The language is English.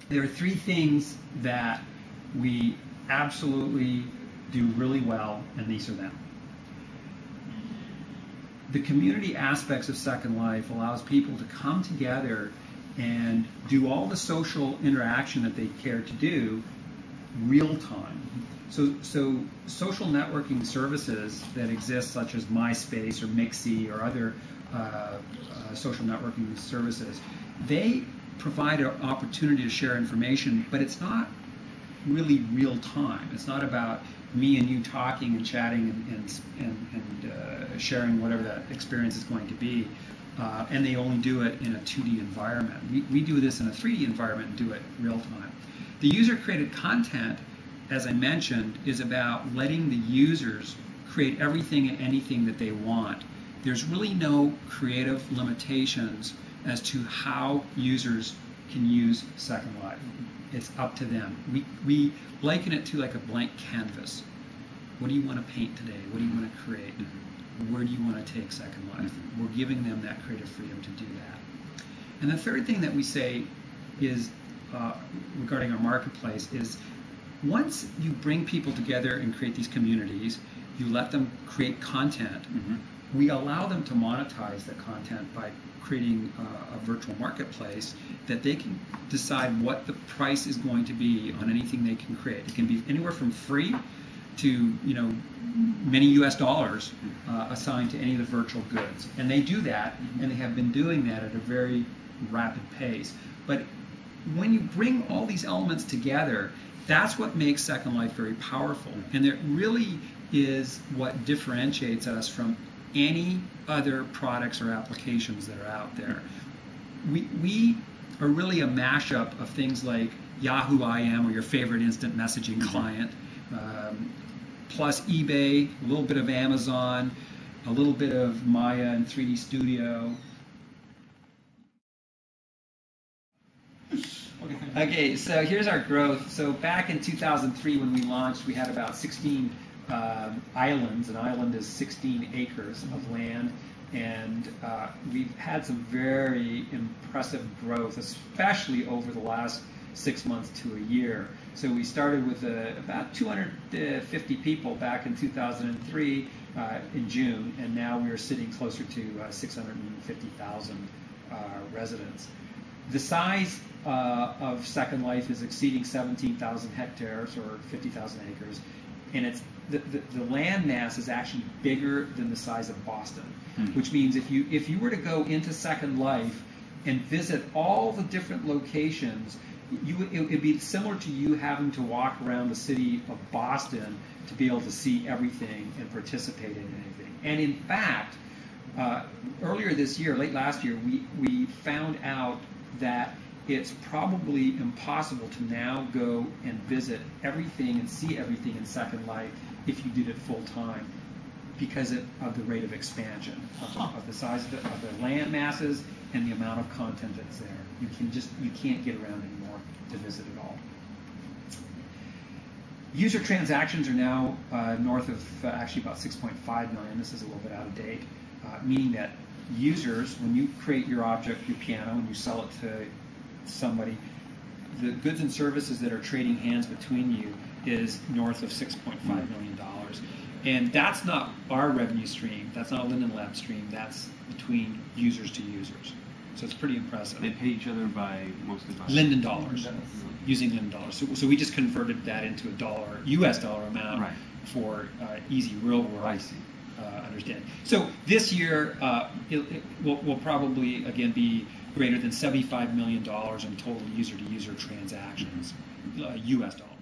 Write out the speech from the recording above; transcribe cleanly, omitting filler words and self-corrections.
There are three things that we absolutely do really well, and these are them. The community aspects of Second Life allows people to come together and do all the social interaction that they care to do real time. So social networking services that exist, such as MySpace or Mixi or other social networking services, they provide an opportunity to share information, but it's not really real time. It's not about me and you talking and chatting and sharing whatever that experience is going to be. And they only do it in a 2D environment. We do this in a 3D environment and do it real time. The user-created content, as I mentioned, is about letting the users create everything and anything that they want. There's really no creative limitations as to how users can use Second Life. It's up to them. We liken it to like a blank canvas. What do you want to paint today? What do you want to create? Where do you want to take Second Life? We're giving them that creative freedom to do that. And the third thing that we say is, regarding our marketplace, is once you bring people together and create these communities, you let them create content. We allow them to monetize that content by creating a virtual marketplace that they can decide what the price is going to be on anything they can create. It can be anywhere from free to many US dollars assigned to any of the virtual goods. And they do that, and they have been doing that at a very rapid pace. But when you bring all these elements together, that's what makes Second Life very powerful. And it really is what differentiates us from any other products or applications that are out there. We are really a mashup of things like Yahoo IM, or your favorite instant messaging client, plus eBay, a little bit of Amazon, a little bit of Maya and 3D Studio. Okay, so here's our growth. So back in 2003 when we launched, we had about 16 islands. An island is 16 acres of land, and we've had some very impressive growth, especially over the last 6 months to a year. So we started with about 250 people back in 2003 in June, and now we're sitting closer to 650,000 residents. The size of Second Life is exceeding 17,000 hectares or 50,000 acres, and it's the land mass is actually bigger than the size of Boston, which means if you were to go into Second Life and visit all the different locations, it would be similar to you having to walk around the city of Boston to be able to see everything and participate in anything. And in fact, earlier this year, late last year, we found out that it's probably impossible to now go and visit everything and see everything in Second Life if you did it full time, because of the rate of expansion of the size of the land masses and the amount of content that's there. You can't get around anymore to visit it all. User transactions are now north of actually about 6.5 million. This is a little bit out of date, meaning that users, when you create your object, your piano, and you sell it to somebody, the goods and services that are trading hands between you is north of $6.5 million. And that's not our revenue stream. That's not a LindenLab stream. That's between users to users. So it's pretty impressive. They pay each other mostly by Linden dollars, using Linden dollars. So we just converted that into a US dollar amount for easy real world understanding. So this year it will probably again be greater than $75 million in total user-to-user transactions, US dollars.